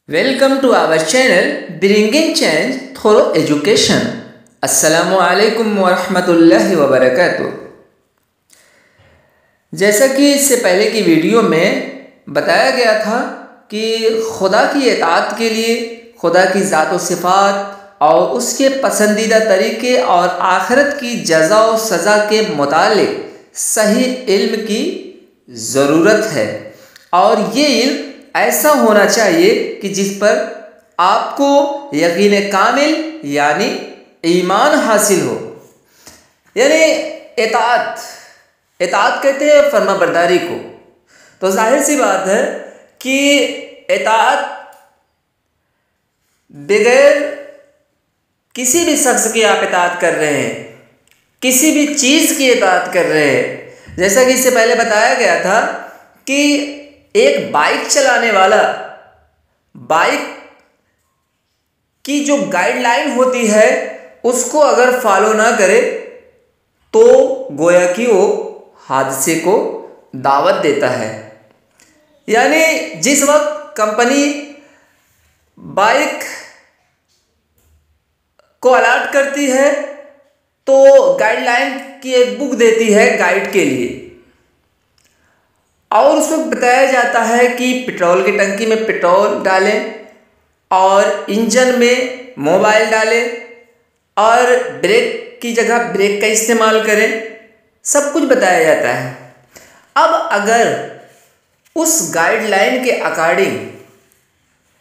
Welcome to our channel Bringing Change Through Education. अस्सलामु अलैकुम व रहमतुल्लाहि व बरकातुहू। जैसा कि इससे पहले की वीडियो में बताया गया था कि खुदा की इताअत के लिए खुदा की ज़ात व सिफ़ात और उसके पसंदीदा तरीके और आखिरत की जज़ा व सज़ा के मुतालिक सही इल्म की ज़रूरत है, और ये इल्म ऐसा होना चाहिए कि जिस पर आपको यकीन कामिल यानी ईमान हासिल हो। यानी इताअत कहते हैं फर्माबरदारी को। तो जाहिर सी बात है कि इताअत बगैर किसी भी शख्स की आप इताअत कर रहे हैं, किसी भी चीज़ की इताअत कर रहे हैं। जैसा कि इससे पहले बताया गया था कि एक बाइक चलाने वाला बाइक की जो गाइडलाइन होती है उसको अगर फॉलो ना करे तो गोया कि वो हादसे को दावत देता है। यानी जिस वक्त कंपनी बाइक को अलॉट करती है तो गाइडलाइन की एक बुक देती है गाइड के लिए, और उसमें बताया जाता है कि पेट्रोल की टंकी में पेट्रोल डालें और इंजन में मोबाइल डालें और ब्रेक की जगह ब्रेक का इस्तेमाल करें। सब कुछ बताया जाता है। अब अगर उस गाइडलाइन के अकॉर्डिंग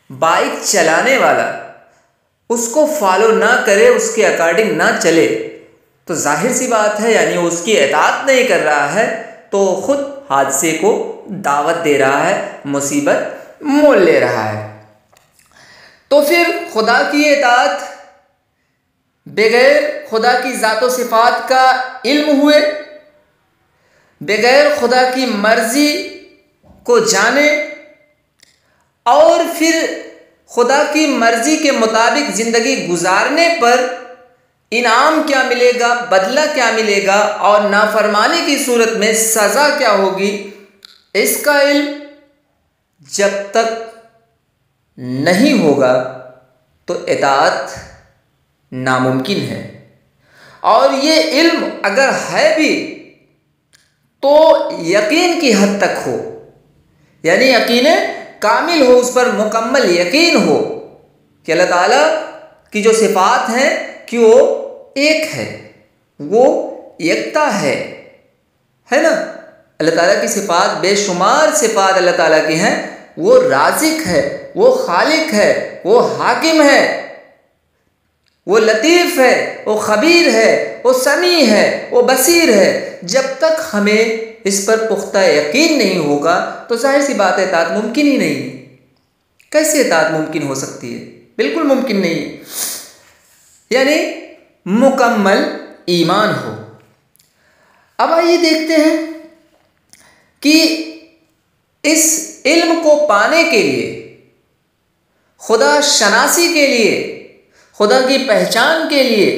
बाइक चलाने वाला उसको फॉलो ना करे, उसके अकॉर्डिंग ना चले, तो जाहिर सी बात है यानी वो उसकी इताअत नहीं कर रहा है, तो खुद हादसे को दावत दे रहा है, मुसीबत मोल ले रहा है। तो फिर खुदा की इताअत बगैर खुदा की ज़ात व सिफ़ात का इल्म हुए, बगैर खुदा की मर्ज़ी को जाने और फिर खुदा की मर्ज़ी के मुताबिक ज़िंदगी गुजारने पर इनाम क्या मिलेगा, बदला क्या मिलेगा और नाफरमानी की सूरत में सज़ा क्या होगी, इसका इल्म जब तक नहीं होगा तो इताअत नामुमकिन है। और ये इल्म अगर है भी तो यकीन की हद तक हो, यानी यकीन कामिल हो, उस पर मुकम्मल यकीन हो कि अल्लाह ताला की जो सिफ़ात हैं कि वो एक है, वो एकता है ना। अल्लाह ताला की सिफ़ात बेशुमार सिफ़ात अल्लाह ताला की हैं। वो राज़िक है, वो खालिक है, वो हाकिम है, वो लतीफ़ है, वो ख़बीर है, वो समी है, वो बसीर है। जब तक हमें इस पर पुख्ता यकीन नहीं होगा तो जाहिर सी बात है इताअत मुमकिन ही नहीं है। कैसे इताअत मुमकिन हो सकती है? बिल्कुल मुमकिन नहीं है। यानी मुकम्मल ईमान हो। अब आइए देखते हैं कि इस इल्म को पाने के लिए, खुदा शनासी के लिए, खुदा की पहचान के लिए,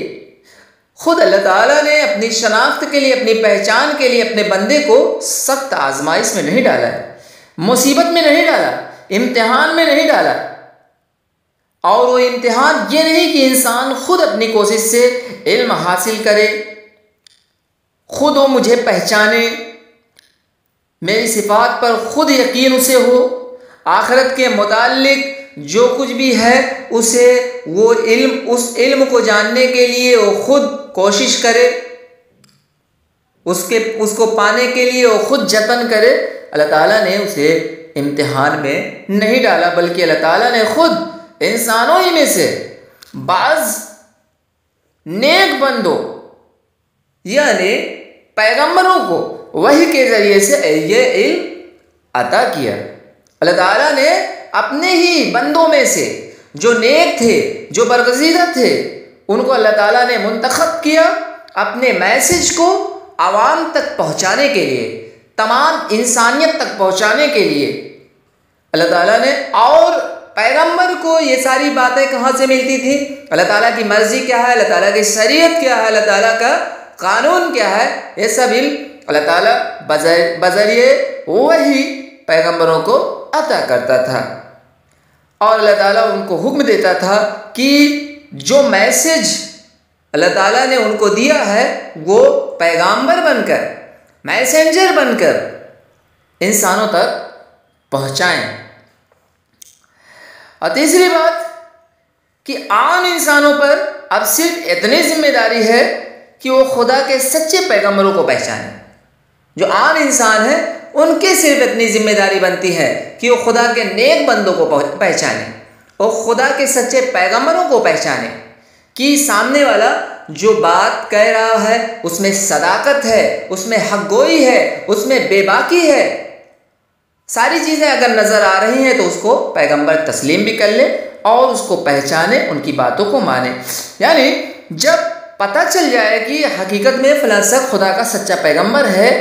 खुद अल्लाह ताला ने अपनी शनाख्त के लिए, अपनी पहचान के लिए अपने बंदे को सख्त आजमाइश में नहीं डाला है, मुसीबत में नहीं डाला, इम्तिहान में नहीं डाला। और वो इम्तिहान ये नहीं कि इंसान खुद अपनी कोशिश से इल्म हासिल करे, खुद वो मुझे पहचाने, मेरी सिफ़ात पर खुद यकीन उसे हो, आखिरत के मुताल्लिक जो कुछ भी है उसे वो इल्म, उस इल्म को जानने के लिए वो खुद कोशिश करे, उसको पाने के लिए वो खुद जतन करे। अल्लाह ताला ने उसे इम्तिहान में नहीं डाला, बल्कि अल्लाह ताला ने खुद इंसानों ही में से बाज़ नेक बंदों यानी पैगंबरों को वही के ज़रिए से ये इल्म अता किया। अल्लाह ताला ने अपने ही बंदों में से जो नेक थे, जो बरगज़ीदा थे, उनको अल्लाह ताला ने मुंतखब किया अपने मैसेज को आवाम तक पहुँचाने के लिए, तमाम इंसानियत तक पहुँचाने के लिए। अल्लाह ताला ने, और पैगंबर को ये सारी बातें कहाँ से मिलती थी? अल्लाह ताला की मर्ज़ी क्या है, अल्लाह ताला की शरीयत क्या है, अल्लाह ताला का कानून क्या है, ये सब इल्म अल्लाह ताला बज़रिए वही पैगंबरों को अता करता था। और अल्लाह ताला उनको हुक्म देता था कि जो मैसेज अल्लाह ताला ने उनको दिया है वो पैगंबर बनकर, मैसेंजर बनकर इंसानों तक पहुँचाएँ। और तीसरी बात कि आम इंसानों पर अब सिर्फ इतनी जिम्मेदारी है कि वो खुदा के सच्चे पैगंबरों को पहचानें। जो आम इंसान है उनके सिर्फ इतनी जिम्मेदारी बनती है कि वो खुदा के नेक बंदों को पहचाने, वो खुदा के सच्चे पैगंबरों को पहचाने कि सामने वाला जो बात कह रहा है उसमें सदाकत है, उसमें हक़गोई है, उसमें बेबाकी है। सारी चीज़ें अगर नज़र आ रही हैं तो उसको पैगंबर तस्लीम भी कर ले और उसको पहचाने, उनकी बातों को माने। यानी जब पता चल जाए कि हकीकत में फ़लाँ शख्स खुदा का सच्चा पैगंबर है,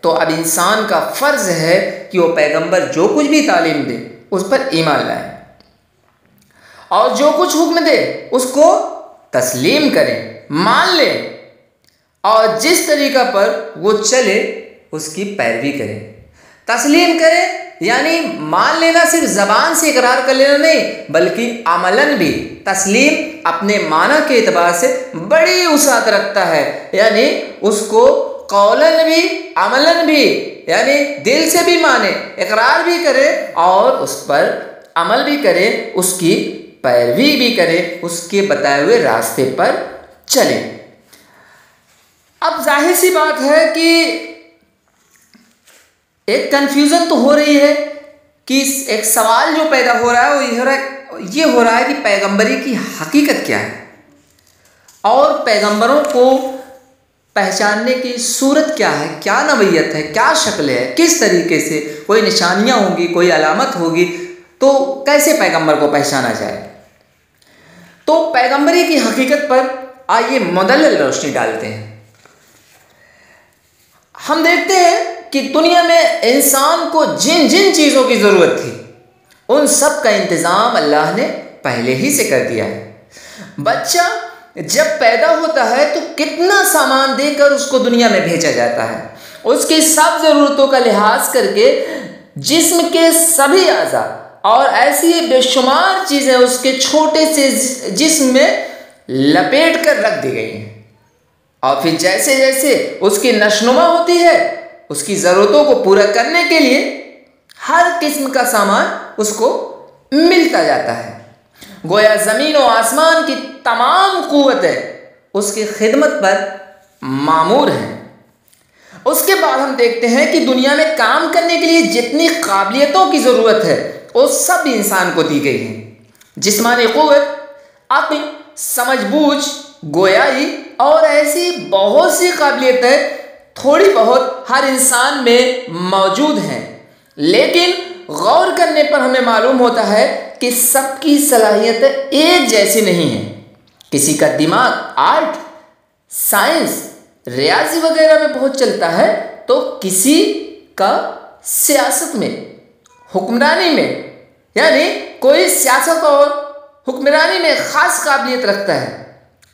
तो अब इंसान का फ़र्ज़ है कि वो पैगंबर जो कुछ भी तालीम दे उस पर ईमान लाए और जो कुछ हुक्म दे उसको तस्लीम करें, मान लें, और जिस तरीक़ा पर वो चले उसकी पैरवी करें। तस्लीम करें यानी मान लेना सिर्फ ज़बान से इकरार कर लेना नहीं, बल्कि अमलन भी। तस्लीम अपने माना के एतबार से बड़ी वसाअत रखता है, यानी उसको कौलन भी अमलन भी, यानी दिल से भी माने, इकरार भी करे और उस पर अमल भी करे, उसकी पैरवी भी करे, उसके बताए हुए रास्ते पर चले। अब जाहिर सी बात है कि एक कन्फ्यूज़न तो हो रही है कि एक सवाल जो पैदा हो रहा है वो ये हो रहा है कि पैगंबरी की हकीकत क्या है और पैगंबरों को पहचानने की सूरत क्या है, क्या नवैयत है, क्या शक्ल है, किस तरीके से, कोई निशानियाँ होंगी, कोई अलामत होगी, तो कैसे पैगंबर को पहचाना जाए। तो पैगंबरी की हकीकत पर आइए मुदल्लल रोशनी डालते हैं। हम देखते हैं कि दुनिया में इंसान को जिन जिन चीज़ों की ज़रूरत थी उन सब का इंतज़ाम अल्लाह ने पहले ही से कर दिया है। बच्चा जब पैदा होता है तो कितना सामान देकर उसको दुनिया में भेजा जाता है, उसकी सब ज़रूरतों का लिहाज करके जिस्म के सभी आज़ा और ऐसी बेशुमार चीज़ें उसके छोटे से जिस्म में लपेट कर रख दी गई हैं। और फिर जैसे जैसे उसकी नशनुमा होती है, उसकी ज़रूरतों को पूरा करने के लिए हर किस्म का सामान उसको मिलता जाता है। गोया ज़मीन और आसमान की तमाम क़ुव्वतें उसकी खिदमत पर मामूर हैं। उसके बाद हम देखते हैं कि दुनिया में काम करने के लिए जितनी काबिलियतों की ज़रूरत है वो सब इंसान को दी गई हैं। जिस्मानी क़ुव्वत, अक़्ल, समझबूझ, गोयाई और ऐसी बहुत सी काबिलियतें थोड़ी बहुत हर इंसान में मौजूद हैं, लेकिन गौर करने पर हमें मालूम होता है कि सबकी सलाहियतें एक जैसी नहीं हैं। किसी का दिमाग आर्ट, साइंस, रियाजी वगैरह में बहुत चलता है, तो किसी का सियासत में, हुक्मरानी में, यानी कोई सियासत और हुक्मरानी में ख़ास काबिलियत रखता है।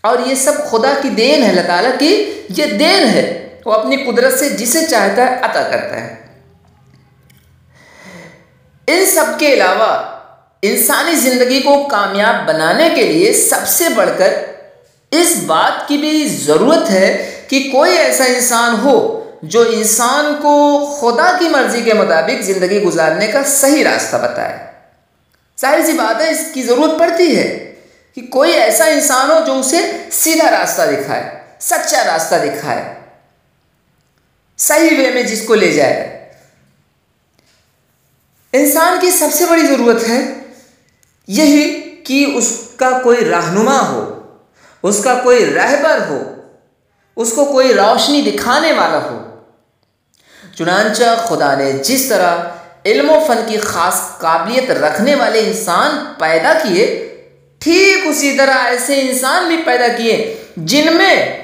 और ये सब खुदा की देन है, अल्लाह ताला की ये देन है, वो अपनी कुदरत से जिसे चाहता है अता करता है। इन सब के अलावा इंसानी ज़िंदगी को कामयाब बनाने के लिए सबसे बढ़कर इस बात की भी ज़रूरत है कि कोई ऐसा इंसान हो जो इंसान को खुदा की मर्ज़ी के मुताबिक ज़िंदगी गुजारने का सही रास्ता बताए। जाहिर सी बात है, इसकी ज़रूरत पड़ती है कि कोई ऐसा इंसान हो जो उसे सीधा रास्ता दिखाए, सच्चा रास्ता दिखाए, सही वे में जिसको ले जाए। इंसान की सबसे बड़ी ज़रूरत है यही कि उसका कोई रहनुमा हो, उसका कोई रहबर हो, उसको कोई रोशनी दिखाने वाला हो। चुनांचा खुदा ने जिस तरह इल्म व फ़न की ख़ास काबिलियत रखने वाले इंसान पैदा किए, ठीक उसी तरह ऐसे इंसान भी पैदा किए जिनमें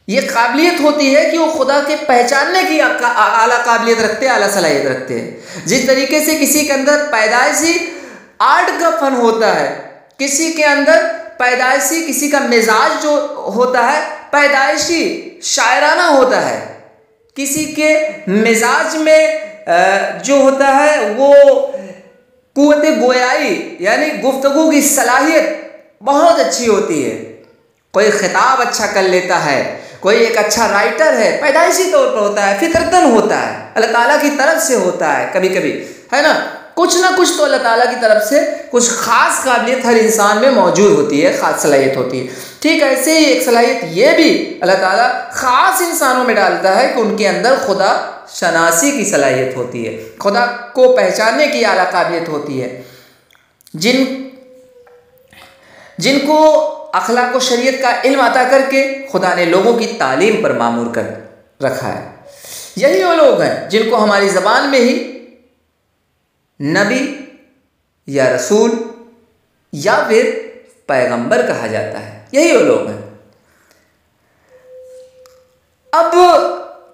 ये काबिलियत होती है कि वो खुदा के पहचानने की आला काबिलियत रखते हैं, आला सलाहियत रखते हैं। जिस तरीके से किसी के अंदर पैदाइशी आर्ट का फन होता है, किसी के अंदर पैदाइशी किसी का मिजाज जो होता है पैदाइशी शायराना होता है, किसी के मिजाज में जो होता है वो कुव्वत गोयाई यानी गुफ्तगू की सलाहियत बहुत अच्छी होती है। कोई खिताब अच्छा कर लेता है, कोई एक अच्छा राइटर है, पैदाइशी तौर पर होता है, फितरतन होता है, अल्लाह ताला की तरफ से होता है। कभी कभी है ना कुछ तो अल्लाह ताला की तरफ से कुछ ख़ास काबिलियत हर इंसान में मौजूद होती है, ख़ास सलाहियत होती है। ठीक ऐसे ही एक सलाहियत ये भी अल्लाह ताला ख़ास इंसानों में डालता है कि उनके अंदर खुदा शनासी की सलाहियत होती है, खुदा को पहचानने की आला काबिलियत होती है। जिनको अखलाक व शरीयत का इल्म अता करके खुदा ने लोगों की तालीम पर मामूर कर रखा है। यही वो लोग हैं जिनको हमारी ज़बान में ही नबी या रसूल या फिर पैगंबर कहा जाता है। यही वो लोग हैं। अब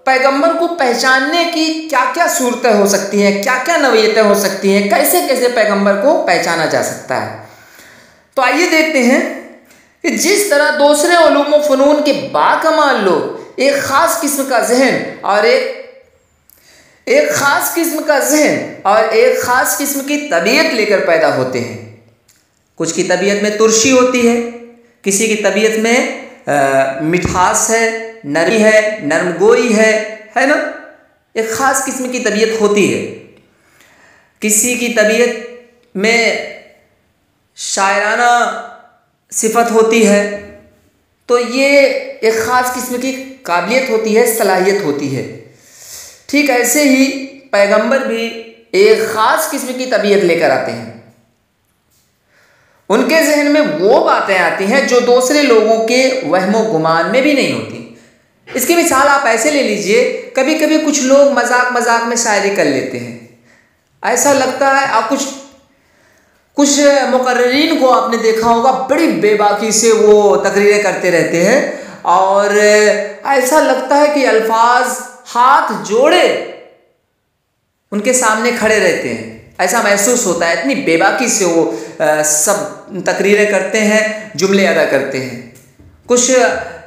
पैगंबर को पहचानने की क्या क्या सूरतें हो सकती हैं, क्या क्या नौइयतें हो सकती हैं, कैसे कैसे पैगंबर को पहचाना जा सकता है। तो आइए देखते हैं कि जिस तरह दूसरे उलूम व फ़नून के बाकमाल लोग एक ख़ास किस्म का जहन और एक ख़ास किस्म की तबीयत लेकर पैदा होते हैं। कुछ की तबीयत में तुरशी होती है, किसी की तबीयत में मिठास है, नरमी है, नरमगोई है ना। एक ख़ास किस्म की तबीयत होती है। किसी की तबीयत में शायराना सिफत होती है। तो ये एक ख़ास किस्म की काबिलियत होती है, सलाहियत होती है। ठीक ऐसे ही पैगंबर भी एक ख़ास किस्म की तबीयत लेकर आते हैं। उनके जहन में वो बातें आती हैं जो दूसरे लोगों के वहमो गुमान में भी नहीं होती। इसकी मिसाल आप ऐसे ले लीजिए, कभी कभी कुछ लोग मजाक में शायरी कर लेते हैं। ऐसा लगता है आप कुछ मुकर्रिरीन को आपने देखा होगा, बड़ी बेबाकी से वो तकरीरें करते रहते हैं और ऐसा लगता है कि अल्फाज हाथ जोड़े उनके सामने खड़े रहते हैं। ऐसा महसूस होता है, इतनी बेबाकी से वो सब तकरीरें करते हैं, जुमले अदा करते हैं। कुछ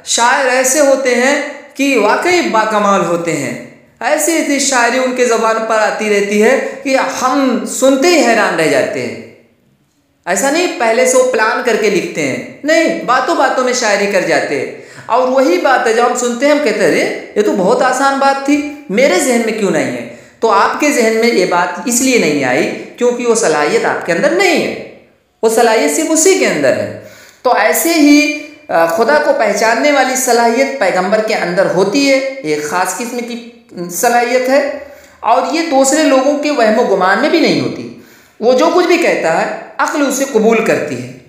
शायर ऐसे होते हैं कि वाकई बाकमाल होते हैं। ऐसी ऐसी शायरी उनके ज़बान पर आती रहती है कि हम सुनते ही हैरान रह जाते हैं। ऐसा नहीं पहले से वो प्लान करके लिखते हैं, नहीं, बातों बातों में शायरी कर जाते हैं। और वही बात है जब हम सुनते हैं हम कहते हैं अरे ये तो बहुत आसान बात थी, मेरे जहन में क्यों नहीं है। तो आपके जहन में ये बात इसलिए नहीं आई क्योंकि वो सलाहियत आपके अंदर नहीं है, वो सलाहियत सिर्फ उसी के अंदर है। तो ऐसे ही खुदा को पहचानने वाली सलाहियत पैगंबर के अंदर होती है, एक ख़ास किस्म की सलाहियत है और ये दूसरे लोगों के वहमो गुमान में भी नहीं होती। वो जो कुछ भी कहता है अक्ल उसे कबूल करती है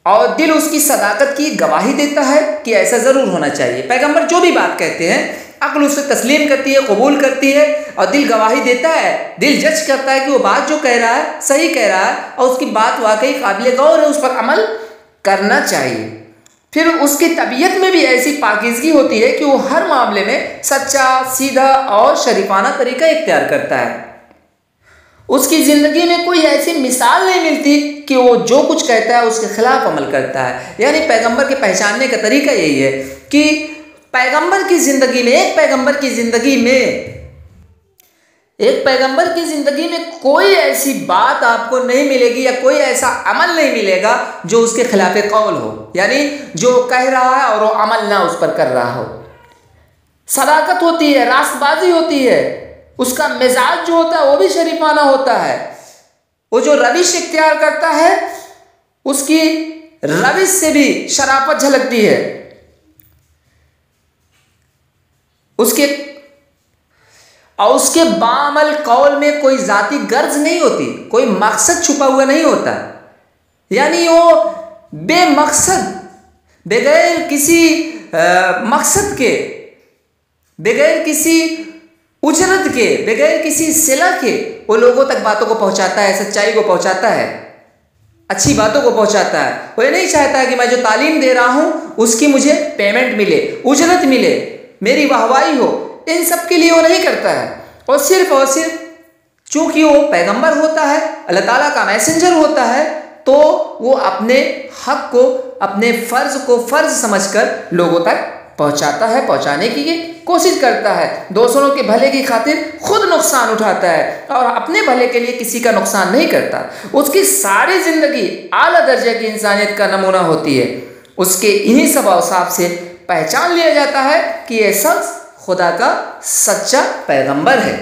और दिल उसकी सदाकत की गवाही देता है कि ऐसा ज़रूर होना चाहिए। पैगंबर जो भी बात कहते हैं अक्ल उसे तस्लीम करती है, कबूल करती है और दिल गवाही देता है, दिल जज करता है कि वो बात जो कह रहा है सही कह रहा है और उसकी बात वाकई काबिल गौर है, उस पर अमल करना चाहिए। फिर उसकी तबीयत में भी ऐसी पाकीज़गी होती है कि वो हर मामले में सच्चा, सीधा और शरीफाना तरीका इख्तियार करता है। उसकी ज़िंदगी में कोई ऐसी मिसाल नहीं मिलती कि वो जो कुछ कहता है उसके खिलाफ अमल करता है। यानी पैगंबर के पहचानने का तरीका यही है कि पैगंबर की ज़िंदगी में एक पैगंबर की ज़िंदगी में कोई ऐसी बात आपको नहीं मिलेगी या कोई ऐसा अमल नहीं मिलेगा जो उसके खिलाफ कौल हो, यानी जो कह रहा है और वो अमल ना उस पर कर रहा हो। सदाकत होती है, रास्तबाजी होती है, उसका मिजाज जो होता है वो भी शरीफाना होता है। वो जो रविश इख्तियार करता है उसकी रविश से भी शराफत झलकती है। उसके बामल कौल में कोई जाती गर्ज नहीं होती, कोई मकसद छुपा हुआ नहीं होता। यानी वो बेमकसद बगैर किसी मकसद के, बगैर किसी उजरत के, बगैर किसी सिला के वो लोगों तक बातों को पहुंचाता है, सच्चाई को पहुंचाता है, अच्छी बातों को पहुंचाता है। वो ये नहीं चाहता कि मैं जो तालीम दे रहा हूं उसकी मुझे पेमेंट मिले, उजरत मिले, मेरी वाहवाही हो, इन सब के लिए वो नहीं करता है। और सिर्फ चूंकि वो पैगंबर होता है, अल्लाह ताला का मैसेंजर होता है, तो वो अपने हक को, अपने फ़र्ज़ को फ़र्ज़ समझकर लोगों तक पहुंचाता है, पहुंचाने की ये कोशिश करता है। दूसरों के भले की खातिर खुद नुकसान उठाता है और अपने भले के लिए किसी का नुकसान नहीं करता। उसकी सारी ज़िंदगी आला दर्जे की इंसानियत का नमूना होती है। उसके इन्हीं सब औसाफ से पहचान लिया जाता है कि यह शख्स खुदा का सच्चा पैगंबर है।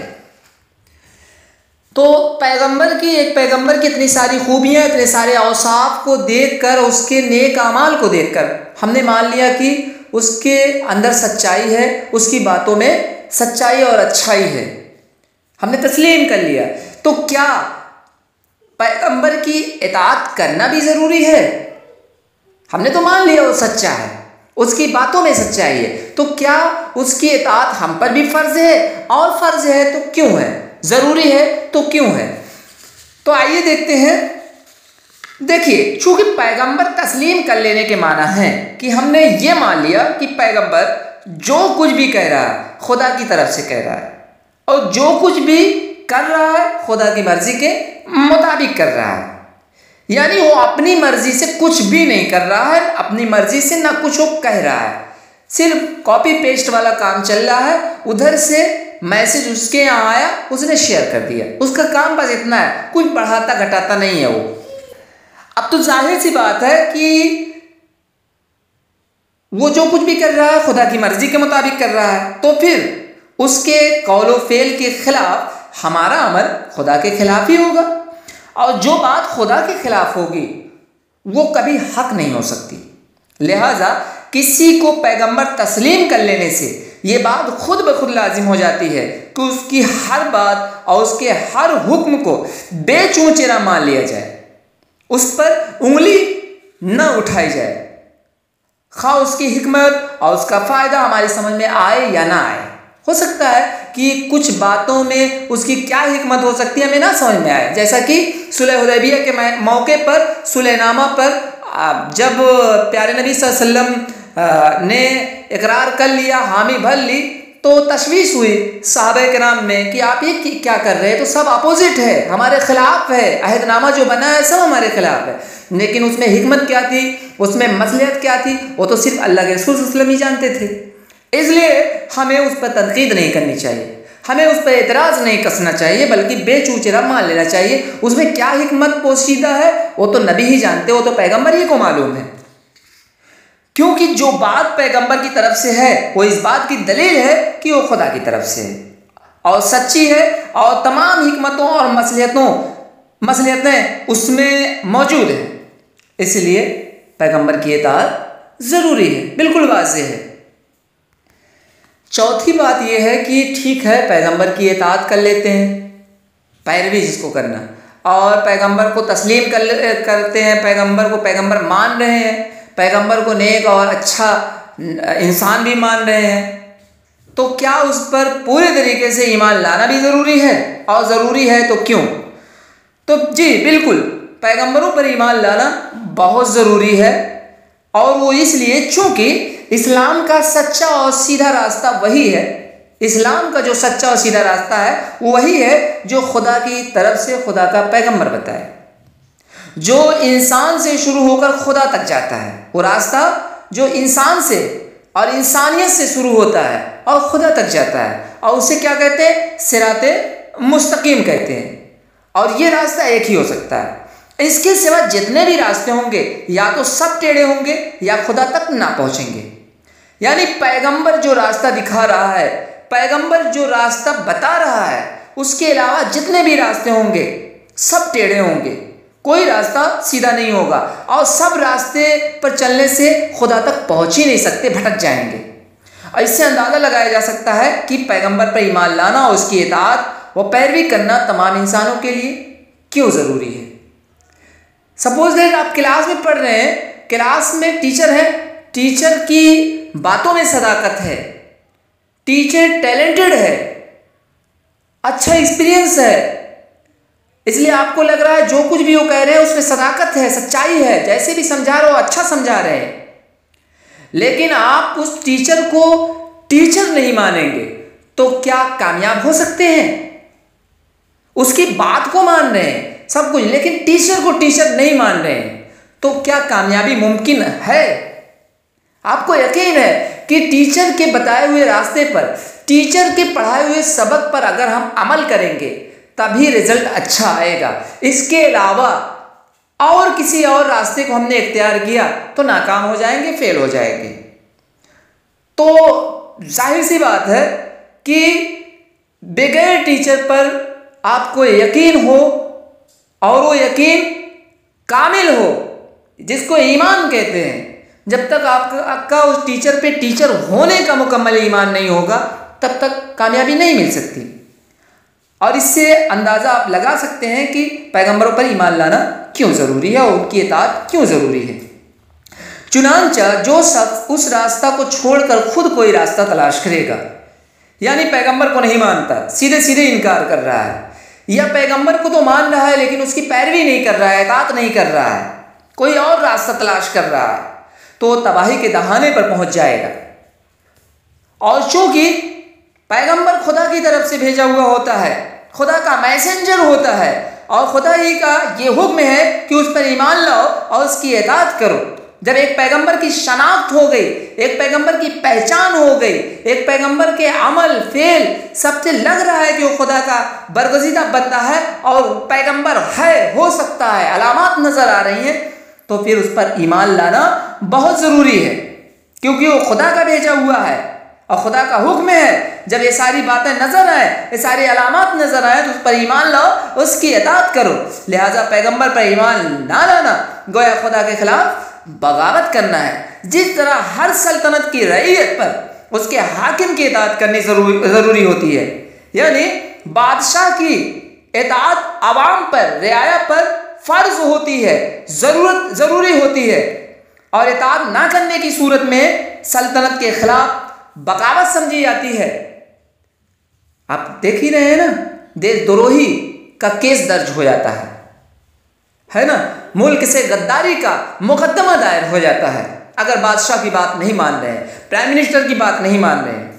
तो पैगंबर की इतनी सारी खूबियाँ, इतने सारे औसाफ को देखकर, उसके नेक अमाल को देखकर हमने मान लिया कि उसके अंदर सच्चाई है, उसकी बातों में सच्चाई और अच्छाई है, हमने तस्लीम कर लिया। तो क्या पैगंबर की इताअत करना भी ज़रूरी है? हमने तो मान लिया वो सच्चा है, उसकी बातों में सच्चाई है, तो क्या उसकी इताअत हम पर भी फ़र्ज़ है? और फ़र्ज़ है तो क्यों है? ज़रूरी है तो क्यों है? तो आइए देखते हैं। देखिए, चूँकि पैगंबर तस्लीम कर लेने के माना है कि हमने ये मान लिया कि पैगंबर जो कुछ भी कह रहा है खुदा की तरफ से कह रहा है, और जो कुछ भी कर रहा है खुदा की मर्ज़ी के मुताबिक कर रहा है। यानी वो अपनी मर्ज़ी से कुछ भी नहीं कर रहा है, अपनी मर्ज़ी से ना कुछ वो कह रहा है, सिर्फ कॉपी पेस्ट वाला काम चल रहा है। उधर से मैसेज उसके यहाँ आया, उसने शेयर कर दिया, उसका काम बस इतना है, कुछ बढ़ाता घटाता नहीं है वो। अब तो जाहिर सी बात है कि वो जो कुछ भी कर रहा है खुदा की मर्जी के मुताबिक कर रहा है, तो फिर उसके कौलो फेल के खिलाफ हमारा अमल खुदा के खिलाफ ही होगा, और जो बात खुदा के खिलाफ होगी वो कभी हक नहीं हो सकती। लिहाजा किसी को पैगंबर तस्लीम कर लेने से ये बात खुद ब खुद लाजिम हो जाती है कि उसकी हर बात और उसके हर हुक्म को बेचूचेरा मान लिया जाए, उस पर उंगली न उठाई जाए, खा उसकी हिकमत और उसका फ़ायदा हमारी समझ में आए या ना आए। हो सकता है कि कुछ बातों में उसकी क्या हिकमत हो सकती है हमें ना समझ में आए, जैसा कि सुलह हुदैबिया के मौके पर, सुलहनामा पर जब प्यारे नबी सल्लल्लाहु अलैहि वसल्लम ने इकरार कर लिया, हामी भर ली, तो तशवीश हुई सहाबा किराम में कि आप ये क्या कर रहे हैं, तो सब अपोजिट है, हमारे खिलाफ है, अहदनामा जो बना है सब हमारे खिलाफ है। लेकिन उसमें हिकमत क्या थी, उसमें मसलहत क्या थी, वो तो सिर्फ अल्लाह के रसूल सल्लल्लाहु अलैहि वसल्लम ही जानते थे। इसलिए हमें उस पर तनकीद नहीं करनी चाहिए, हमें उस पर एतराज़ नहीं कसना चाहिए, बल्कि बेचूचरा मान लेना चाहिए। उसमें क्या हिकमत पोशीदा है वो तो नबी ही जानते, वो तो पैगम्बर ही को मालूम है। क्योंकि जो बात पैगंबर की तरफ से है वो इस बात की दलील है कि वो खुदा की तरफ से है और सच्ची है, और तमाम हिकमतों और मसलहतें उसमें मौजूद हैं। इसलिए पैगंबर की इताअत ज़रूरी है, बिल्कुल वाज़ेह है। चौथी बात यह है कि ठीक है, पैगंबर की इताअत कर लेते हैं, पैरवी जिसको करना, और पैगंबर को तस्लीम करते हैं, पैगंबर को पैगंबर मान रहे हैं, पैगंबर को नेक और अच्छा इंसान भी मान रहे हैं, तो क्या उस पर पूरे तरीके से ईमान लाना भी ज़रूरी है? और ज़रूरी है तो क्यों? तो जी बिल्कुल, पैगंबरों पर ईमान लाना बहुत ज़रूरी है, और वो इसलिए चूँकि इस्लाम का सच्चा और सीधा रास्ता वही है। इस्लाम का जो सच्चा और सीधा रास्ता है वही है जो खुदा की तरफ से खुदा का पैगंबर बताए, जो इंसान से शुरू होकर खुदा तक जाता है। वो रास्ता जो इंसान से और इंसानियत से शुरू होता है और खुदा तक जाता है, और उसे क्या कहते हैं? सिराते मुस्तकीम कहते हैं। और ये रास्ता एक ही हो सकता है। इसके सिवा जितने भी रास्ते होंगे या तो सब टेढ़े होंगे या खुदा तक ना पहुँचेंगे। यानी पैगंबर जो रास्ता दिखा रहा है, पैगंबर जो रास्ता बता रहा है, उसके अलावा जितने भी रास्ते होंगे सब टेढ़े होंगे, कोई रास्ता सीधा नहीं होगा, और सब रास्ते पर चलने से खुदा तक पहुंच ही नहीं सकते, भटक जाएंगे। और इससे अंदाज़ा लगाया जा सकता है कि पैगंबर पर ईमान लाना और उसकी इताअत व पैरवी करना तमाम इंसानों के लिए क्यों ज़रूरी है। सपोज दैट आप क्लास में पढ़ रहे हैं, क्लास में टीचर है, टीचर की बातों में सदाकत है, टीचर टैलेंटेड है, अच्छा एक्सपीरियंस है, इसलिए आपको लग रहा है जो कुछ भी वो कह रहे हैं उसमें सदाकत है, सच्चाई है, जैसे भी समझा रहे हो अच्छा समझा रहे हैं। लेकिन आप उस टीचर को टीचर नहीं मानेंगे तो क्या कामयाब हो सकते हैं? उसकी बात को मान रहे हैं सब कुछ, लेकिन टीचर को टीचर नहीं मान रहे हैं तो क्या कामयाबी मुमकिन है? आपको यकीन है कि टीचर के बताए हुए रास्ते पर, टीचर के पढ़ाए हुए सबक पर अगर हम अमल करेंगे तभी रिजल्ट अच्छा आएगा। इसके अलावा और किसी और रास्ते को हमने इख्तियार किया तो नाकाम हो जाएंगे, फेल हो जाएंगे। तो जाहिर सी बात है कि बगैर टीचर पर आपको यकीन हो और वो यकीन कामिल हो, जिसको ईमान कहते हैं, जब तक आपका उस टीचर पे टीचर होने का मुकम्मल ईमान नहीं होगा तब तक कामयाबी नहीं मिल सकती। और इससे अंदाज़ा आप लगा सकते हैं कि पैगंबरों पर ईमान लाना क्यों ज़रूरी है और उनकी इताअत क्यों ज़रूरी है। चुनांचा जो शख्स उस रास्ता को छोड़कर खुद कोई रास्ता तलाश करेगा, यानी पैगंबर को नहीं मानता, सीधे सीधे इनकार कर रहा है, या पैगंबर को तो मान रहा है लेकिन उसकी पैरवी नहीं कर रहा है, इताअत नहीं कर रहा है, कोई और रास्ता तलाश कर रहा है, तो तबाही के दहाने पर पहुंच जाएगा। और चूंकि पैगंबर खुदा की तरफ से भेजा हुआ होता है, खुदा का मैसेंजर होता है, और खुदा ही का ये हुक्म है कि उस पर ईमान लाओ और उसकी इताअत करो। जब एक पैगंबर की शनाख्त हो गई, एक पैगंबर की पहचान हो गई, एक पैगंबर के अमल फेल सबसे लग रहा है कि वो खुदा का बरगज़ीदा बंदा है और पैगंबर है, हो सकता है, अलामात नज़र आ रही हैं, तो फिर उस पर ईमान लाना बहुत ज़रूरी है, क्योंकि वो खुदा का भेजा हुआ है और खुदा का हुक्म है। जब ये सारी बातें नज़र आए, ये सारी अलामात नज़र आए, तो उस पर ईमान लाओ, उसकी इताअत करो। लिहाजा पैगंबर पर ईमान ना लाना गोया खुदा के खिलाफ बगावत करना है। जिस तरह हर सल्तनत की रईयत पर उसके हाकिम की इताअत करनी ज़रूरी होती है, यानी बादशाह की इताअत अवाम पर, रियाया पर फ़र्ज होती है, ज़रूरी होती है, और इताअत ना करने की सूरत में सल्तनत के खिलाफ बगावत समझी जाती है। आप देख ही रहे हैं ना, देशद्रोही का केस दर्ज हो जाता है ना, मुल्क से गद्दारी का मुकदमा दायर हो जाता है अगर बादशाह की बात नहीं मान रहे हैं, प्राइम मिनिस्टर की बात नहीं मान रहे हैं,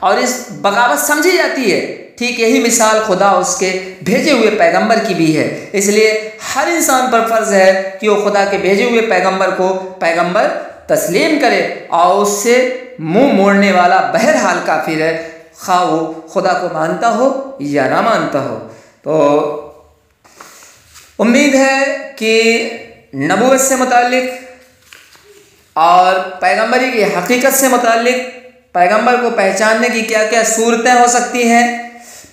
और इस बगावत समझी जाती है। ठीक यही मिसाल खुदा उसके भेजे हुए पैगंबर की भी है। इसलिए हर इंसान पर फ़र्ज़ है कि वो खुदा के भेजे हुए पैगंबर को पैगंबर तस्लीम करे और उससे मुंह मोड़ने वाला बहरहाल काफिर है, खा वो खुदा को मानता हो या ना मानता हो। तो उम्मीद है कि नबूवत से मुताल्लिक और पैगंबरी की हकीकत से मुताल्लिक, पैगंबर को पहचानने की क्या क्या सूरतें हो सकती हैं,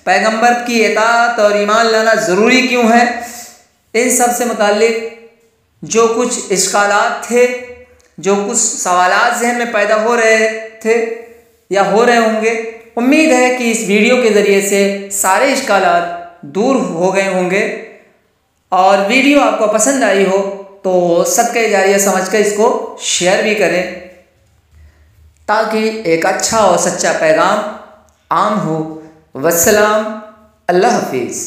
पैगंबर की इताअत और ईमान लाना ज़रूरी क्यों है, इन सब से मुताल्लिक जो कुछ इश्कालात थे, जो कुछ सवालात ज़हन में पैदा हो रहे थे या हो रहे होंगे, उम्मीद है कि इस वीडियो के ज़रिए से सारे इश्कालात दूर हो गए होंगे। और वीडियो आपको पसंद आई हो तो सदका जारिया समझकर इसको शेयर भी करें, ताकि एक अच्छा और सच्चा पैगाम आम हो। वस्सलाम, अल्लाह हाफिज़।